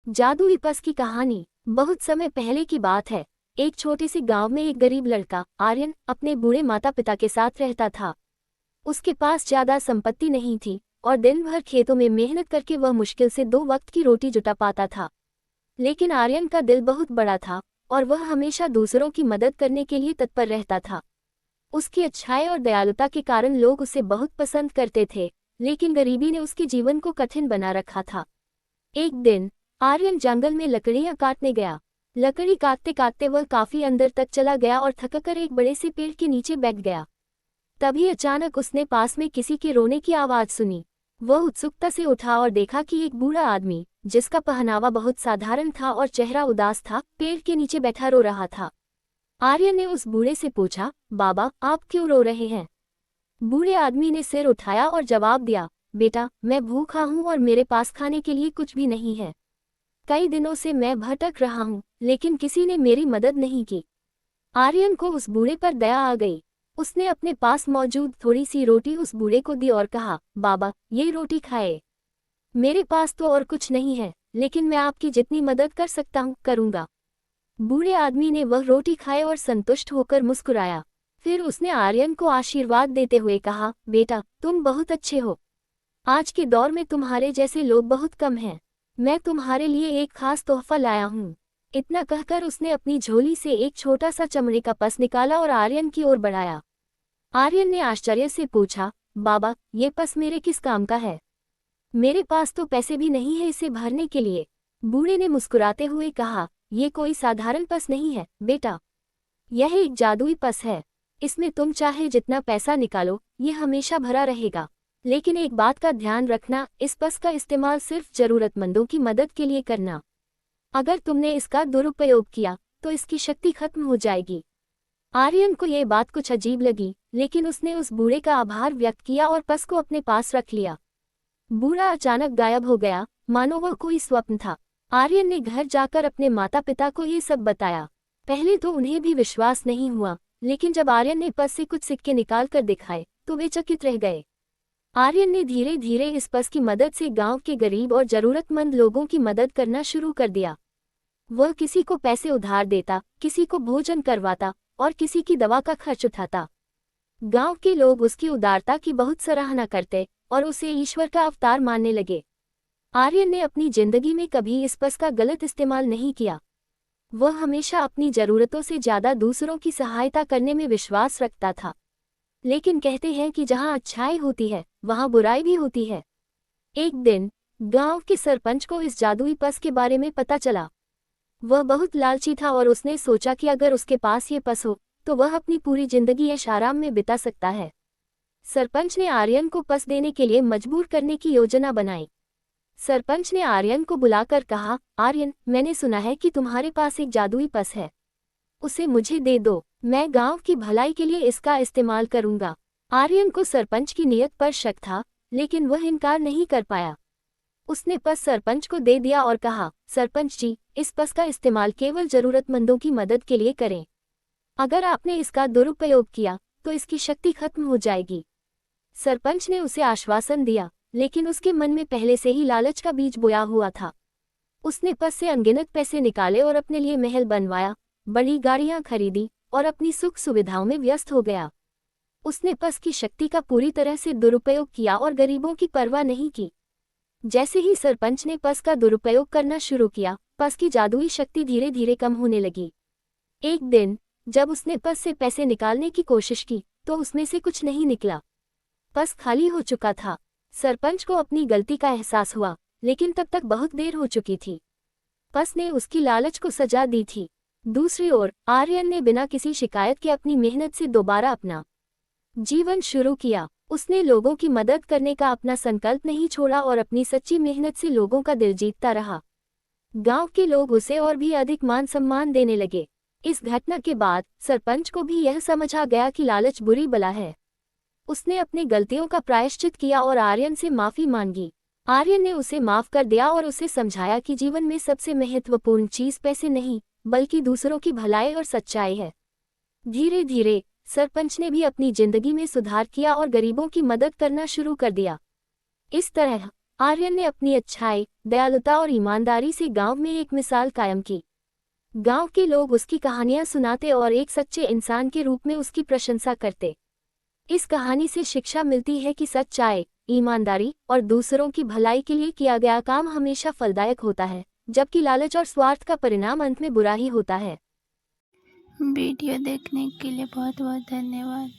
जादुई पस की कहानी। बहुत समय पहले की बात है। एक छोटे से गांव में एक गरीब लड़का आर्यन अपने बूढ़े माता पिता के साथ रहता था। उसके पास ज्यादा संपत्ति नहीं थी और दिन भर खेतों में मेहनत करके वह मुश्किल से 2 वक्त की रोटी जुटा पाता था। लेकिन आर्यन का दिल बहुत बड़ा था और वह हमेशा दूसरों की मदद करने के लिए तत्पर रहता था। उसकी अच्छाई और दयालुता के कारण लोग उसे बहुत पसंद करते थे, लेकिन गरीबी ने उसके जीवन को कठिन बना रखा था। एक दिन आर्यन जंगल में लकड़ियां काटने गया। लकड़ी काटते काटते वह काफी अंदर तक चला गया और थककर एक बड़े से पेड़ के नीचे बैठ गया। तभी अचानक उसने पास में किसी के रोने की आवाज सुनी। वह उत्सुकता से उठा और देखा कि एक बूढ़ा आदमी, जिसका पहनावा बहुत साधारण था और चेहरा उदास था, पेड़ के नीचे बैठा रो रहा था। आर्यन ने उस बूढ़े से पूछा, बाबा, आप क्यों रो रहे हैं? बूढ़े आदमी ने सिर उठाया और जवाब दिया, बेटा, मैं भूखा हूँ और मेरे पास खाने के लिए कुछ भी नहीं है। कई दिनों से मैं भटक रहा हूँ, लेकिन किसी ने मेरी मदद नहीं की। आर्यन को उस बूढ़े पर दया आ गई। उसने अपने पास मौजूद थोड़ी सी रोटी उस बूढ़े को दी और कहा, बाबा, ये रोटी खाए। मेरे पास तो और कुछ नहीं है, लेकिन मैं आपकी जितनी मदद कर सकता हूँ करूँगा। बूढ़े आदमी ने वह रोटी खाए और संतुष्ट होकर मुस्कुराया। फिर उसने आर्यन को आशीर्वाद देते हुए कहा, बेटा, तुम बहुत अच्छे हो। आज के दौर में तुम्हारे जैसे लोग बहुत कम हैं। मैं तुम्हारे लिए एक खास तोहफा लाया हूँ। इतना कहकर उसने अपनी झोली से एक छोटा सा चमड़े का पस निकाला और आर्यन की ओर बढ़ाया। आर्यन ने आश्चर्य से पूछा, बाबा, ये पस मेरे किस काम का है? मेरे पास तो पैसे भी नहीं है इसे भरने के लिए। बूढ़े ने मुस्कुराते हुए कहा, ये कोई साधारण पस नहीं है बेटा, यह एक जादुई पस है। इसमें तुम चाहे जितना पैसा निकालो, ये हमेशा भरा रहेगा। लेकिन एक बात का ध्यान रखना, इस पस का इस्तेमाल सिर्फ जरूरतमंदों की मदद के लिए करना। अगर तुमने इसका दुरुपयोग किया तो इसकी शक्ति खत्म हो जाएगी। आर्यन को यह बात कुछ अजीब लगी, लेकिन उसने उस बूढ़े का आभार व्यक्त किया और पस को अपने पास रख लिया। बूढ़ा अचानक गायब हो गया, मानो वह कोई स्वप्न था। आर्यन ने घर जाकर अपने माता पिता को ये सब बताया। पहले तो उन्हें भी विश्वास नहीं हुआ, लेकिन जब आर्यन ने पस से कुछ सिक्के निकाल कर दिखाए तो वे चकित रह गए। आर्यन ने धीरे धीरे इस पस की मदद से गांव के गरीब और जरूरतमंद लोगों की मदद करना शुरू कर दिया। वह किसी को पैसे उधार देता, किसी को भोजन करवाता और किसी की दवा का खर्च उठाता। गांव के लोग उसकी उदारता की बहुत सराहना करते और उसे ईश्वर का अवतार मानने लगे। आर्यन ने अपनी जिंदगी में कभी इस पस का गलत इस्तेमाल नहीं किया। वह हमेशा अपनी जरूरतों से ज्यादा दूसरों की सहायता करने में विश्वास रखता था। लेकिन कहते हैं कि जहां अच्छाई होती है, वहां बुराई भी होती है। एक दिन गांव के सरपंच को इस जादुई पस के बारे में पता चला। वह बहुत लालची था और उसने सोचा कि अगर उसके पास ये पस हो तो वह अपनी पूरी जिंदगी ऐश आराम में बिता सकता है। सरपंच ने आर्यन को पस देने के लिए मजबूर करने की योजना बनाई। सरपंच ने आर्यन को बुलाकर कहा, आर्यन, मैंने सुना है कि तुम्हारे पास एक जादुई पस है। उसे मुझे दे दो, मैं गांव की भलाई के लिए इसका इस्तेमाल करूंगा। आर्यन को सरपंच की नीयत पर शक था, लेकिन वह इनकार नहीं कर पाया। उसने पस सरपंच को दे दिया और कहा, सरपंच जी, इस पस का इस्तेमाल केवल जरूरतमंदों की मदद के लिए करें। अगर आपने इसका दुरुपयोग किया तो इसकी शक्ति खत्म हो जाएगी। सरपंच ने उसे आश्वासन दिया, लेकिन उसके मन में पहले से ही लालच का बीज बोया हुआ था। उसने पस से अनगिनत पैसे निकाले और अपने लिए महल बनवाया, बड़ी गाड़ियां खरीदी और अपनी सुख सुविधाओं में व्यस्त हो गया। उसने पस की शक्ति का पूरी तरह से दुरुपयोग किया और गरीबों की परवाह नहीं की। जैसे ही सरपंच ने पस का दुरुपयोग करना शुरू किया, पस की जादुई शक्ति धीरे धीरे कम होने लगी। एक दिन जब उसने पस से पैसे निकालने की कोशिश की तो उसमें से कुछ नहीं निकला। पस खाली हो चुका था। सरपंच को अपनी गलती का एहसास हुआ, लेकिन तब तक बहुत देर हो चुकी थी। पस ने उसकी लालच को सजा दी थी। दूसरी ओर आर्यन ने बिना किसी शिकायत के अपनी मेहनत से दोबारा अपना जीवन शुरू किया। उसने लोगों की मदद करने का अपना संकल्प नहीं छोड़ा और अपनी सच्ची मेहनत से लोगों का दिल जीतता रहा। गांव के लोग उसे और भी अधिक मान सम्मान देने लगे। इस घटना के बाद सरपंच को भी यह समझ आ गया कि लालच बुरी बला है। उसने अपनी गलतियों का प्रायश्चित किया और आर्यन से माफी मांगी। आर्यन ने उसे माफ कर दिया और उसे समझाया कि जीवन में सबसे महत्वपूर्ण चीज पैसे नहीं, बल्कि दूसरों की भलाई और सच्चाई है। धीरे धीरे सरपंच ने भी अपनी जिंदगी में सुधार किया और गरीबों की मदद करना शुरू कर दिया। इस तरह आर्यन ने अपनी अच्छाई, दयालुता और ईमानदारी से गांव में एक मिसाल कायम की। गांव के लोग उसकी कहानियां सुनाते और एक सच्चे इंसान के रूप में उसकी प्रशंसा करते। इस कहानी से शिक्षा मिलती है कि सच्चाई, ईमानदारी और दूसरों की भलाई के लिए किया गया काम हमेशा फलदायक होता है, जबकि लालच और स्वार्थ का परिणाम अंत में बुरा ही होता है। वीडियो देखने के लिए बहुत बहुत धन्यवाद।